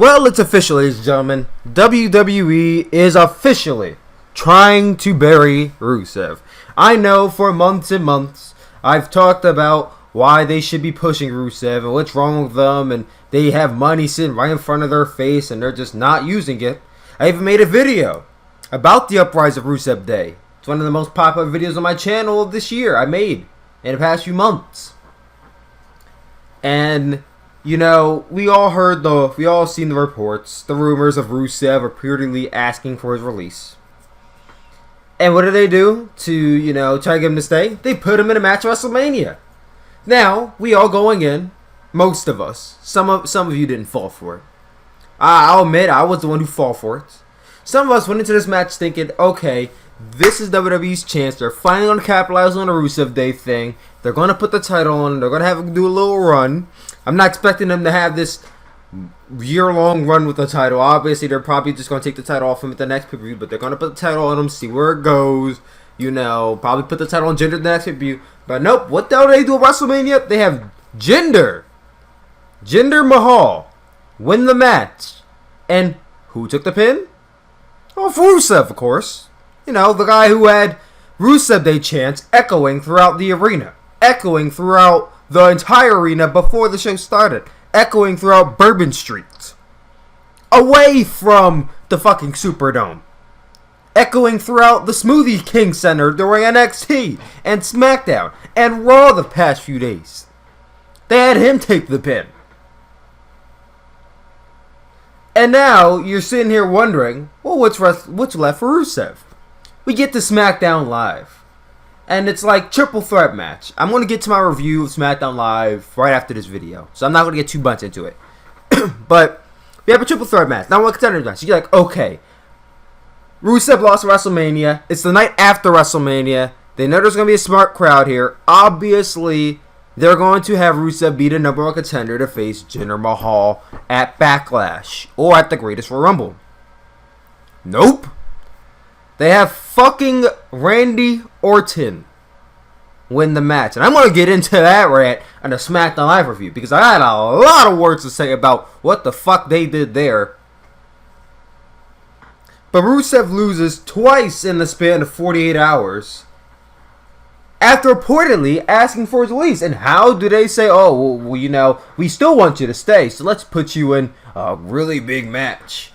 Well, it's official, ladies and gentlemen. WWE is officially trying to bury Rusev. I know for months and months I've talked about why they should be pushing Rusev and what's wrong with them, and they have money sitting right in front of their face and they're just not using it. I even made a video about the uprise of Rusev Day. It's one of the most popular videos on my channel this year I made in the past few months. And you know, we all seen the reports, the rumors of Rusev reportedly asking for his release. And what do they do to, try to get him to stay? They put him in a match at WrestleMania. Now, we all going in, most of us, some of you didn't fall for it. I'll admit, I was the one who fell for it. Some of us went into this match thinking, okay, this is WWE's chance. They're finally going to capitalize on the Rusev Day thing. They're going to put the title on. They're going to have him do a little run. I'm not expecting them to have this year-long run with the title. Obviously, they're probably just going to take the title off him at the next pay-per-view, but they're going to put the title on him, see where it goes. Probably put the title on Jinder the next pay-per-view. But nope, what the hell do they do at WrestleMania? They have Jinder Mahal win the match. And who took the pin? Oh, Rusev, of course. The guy who had Rusev Day chants echoing throughout the arena. Echoing throughout the entire arena before the show started. Echoing throughout Bourbon Street. Away from the fucking Superdome. Echoing throughout the Smoothie King Center during NXT and SmackDown and Raw the past few days. They had him take the pin. And now you're sitting here wondering, well, what's left for Rusev? We get to SmackDown Live. And it's like triple threat match. I'm going to get to my review of SmackDown Live right after this video. So I'm not going to get too much into it. But we have a triple threat match. Now one contender match. You're like, okay. Rusev lost at WrestleMania. It's the night after WrestleMania. They know there's going to be a smart crowd here. Obviously, they're going to have Rusev be the number one contender to face Jinder Mahal at Backlash. Or at the Greatest Royal Rumble. Nope. They have fucking Randy Orton win the match. And I'm going to get into that rant on the SmackDown Live review. Because I had a lot of words to say about what the fuck they did there. But Rusev loses twice in the span of 48 hours. After reportedly asking for his release. And how do they say, oh, well, we still want you to stay. So let's put you in a really big match.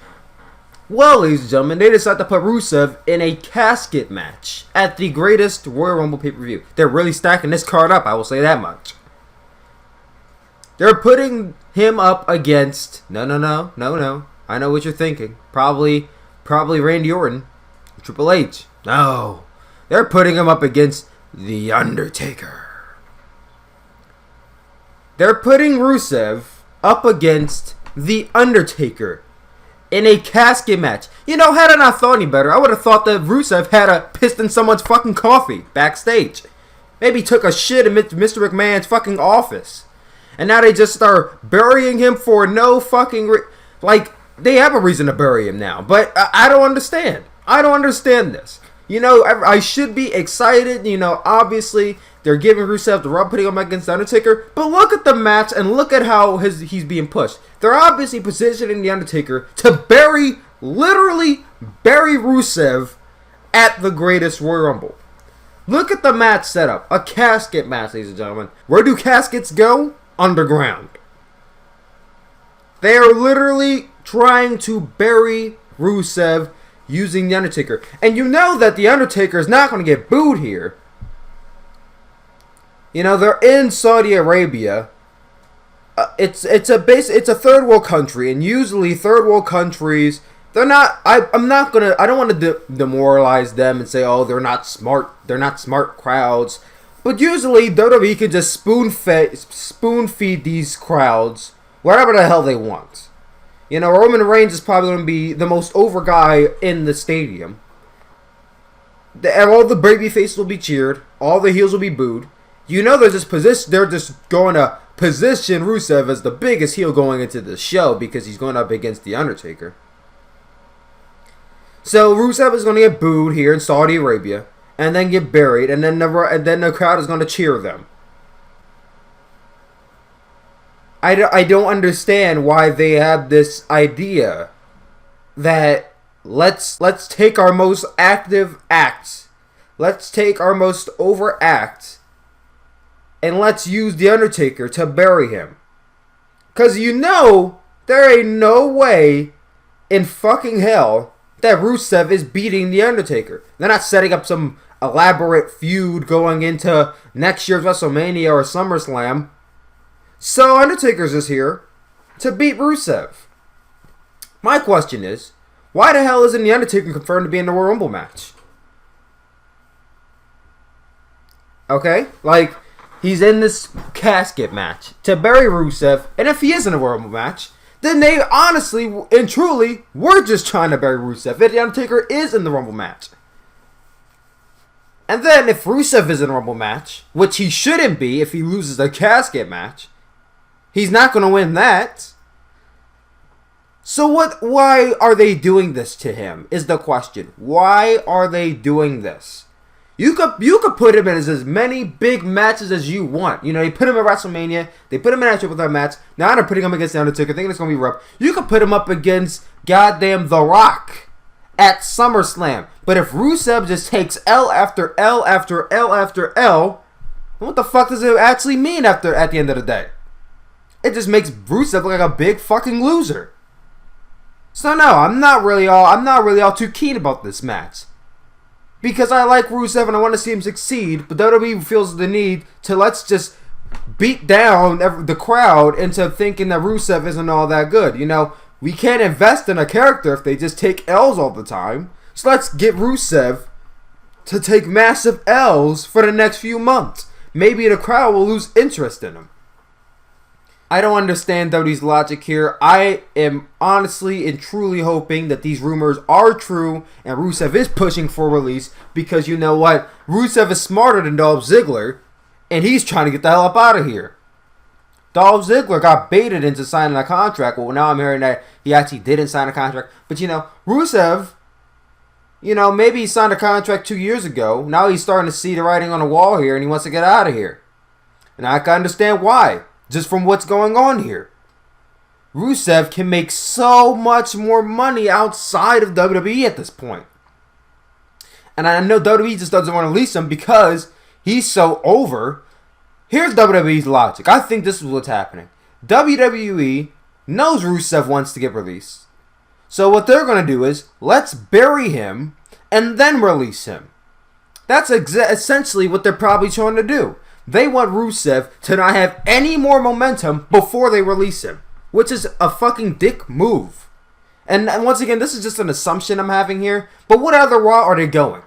Well, ladies and gentlemen, they decided to put Rusev in a casket match at the Greatest Royal Rumble pay-per-view. They're really stacking this card up, I will say that much. They're putting him up against... No. I know what you're thinking. Probably Randy Orton. Triple H. No. They're putting him up against The Undertaker. They're putting Rusev up against The Undertaker in a casket match. Had I not thought any better, I would have thought that Rusev had pissed in someone's fucking coffee backstage. Maybe took a shit in Mr. McMahon's fucking office. And now they just start burying him for no fucking... they have a reason to bury him now. But I don't understand. I don't understand this. I should be excited. Obviously, they're giving Rusev the rub, putting him against The Undertaker. But look at the match and look at how he's being pushed. They're obviously positioning The Undertaker to literally bury Rusev at the Greatest Royal Rumble. Look at the match setup. A casket match, ladies and gentlemen. Where do caskets go? Underground. They are literally trying to bury Rusev using The Undertaker. And you know that The Undertaker is not going to get booed here. They're in Saudi Arabia. It's a third world country, and usually third world countries, they're not... I don't want to demoralize them and say, oh, they're not smart crowds. But usually WWE can just spoon feed these crowds whatever the hell they want. Roman Reigns is probably going to be the most over guy in the stadium. All the baby faces will be cheered. All the heels will be booed. They're just going to position Rusev as the biggest heel going into the show because he's going up against The Undertaker. So Rusev is going to get booed here in Saudi Arabia and then get buried, and then the crowd is going to cheer them. I don't understand why they have this idea that let's take our most active acts, let's take our most over act, and let's use the Undertaker to bury him. Cause you know there ain't no way in fucking hell that Rusev is beating the Undertaker. They're not setting up some elaborate feud going into next year's WrestleMania or SummerSlam. So Undertaker's is here to beat Rusev. My question is, why the hell isn't the Undertaker confirmed to be in the Royal Rumble match? Okay? Like, he's in this casket match to bury Rusev, and if he is in a Royal Rumble match, then they honestly and truly were just trying to bury Rusev. If the Undertaker is in the Rumble match. And then if Rusev is in a Rumble match, which he shouldn't be if he loses a casket match, he's not going to win that. So why are they doing this to him is the question. Why are they doing this? You could put him in as many big matches as you want. You know, you put him at WrestleMania. They put him in a triple threat match. Now they're putting him against The Undertaker, thinking it's going to be rough. You could put him up against goddamn The Rock at SummerSlam. But if Rusev just takes L after L after L after L, what the fuck does it actually mean at the end of the day? It just makes Rusev look like a big fucking loser. So no, I'm not really all too keen about this match. Because I like Rusev and I want to see him succeed, but WWE feels the need to let's just beat down the crowd into thinking that Rusev isn't all that good. You know, we can't invest in a character if they just take L's all the time. So let's get Rusev to take massive L's for the next few months. Maybe the crowd will lose interest in him. I don't understand WWE's logic here. I am honestly and truly hoping that these rumors are true and Rusev is pushing for release because you know what? Rusev is smarter than Dolph Ziggler and he's trying to get the hell up out of here. Dolph Ziggler got baited into signing a contract. Well, now I'm hearing that he actually didn't sign a contract. But you know, Rusev, you know, maybe he signed a contract 2 years ago. Now he's starting to see the writing on the wall here and he wants to get out of here. And I can understand why. Just from what's going on here. Rusev can make so much more money outside of WWE at this point. And I know WWE just doesn't want to release him because he's so over. Here's WWE's logic. I think this is what's happening. WWE knows Rusev wants to get released. So what they're going to do is, let's bury him and then release him. That's essentially what they're probably trying to do. They want Rusev to not have any more momentum before they release him. Which is a fucking dick move. And once again, this is just an assumption I'm having here. But what other route are they going?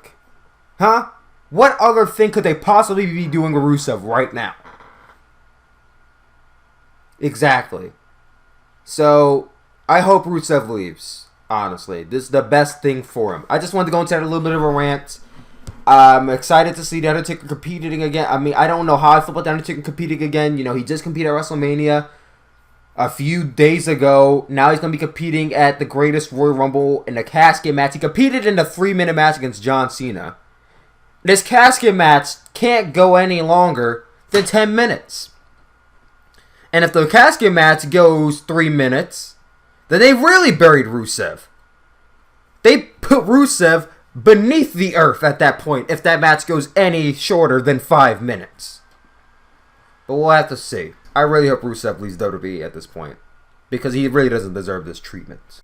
Huh? What other thing could they possibly be doing with Rusev right now? Exactly. So, I hope Rusev leaves. Honestly. This is the best thing for him. I just wanted to go into a little bit of a rant. I'm excited to see The Undertaker competing again. I mean, I don't know how I feel about The Undertaker competing again. You know, he just competed at WrestleMania a few days ago. Now he's going to be competing at the Greatest Royal Rumble in a casket match. He competed in a 3-minute match against John Cena. This casket match can't go any longer than 10 minutes. And if the casket match goes 3 minutes, then they've really buried Rusev. They put Rusev beneath the earth at that point if that match goes any shorter than 5 minutes. But we'll have to see. I really hope Rusev leaves WWE at this point because he really doesn't deserve this treatment.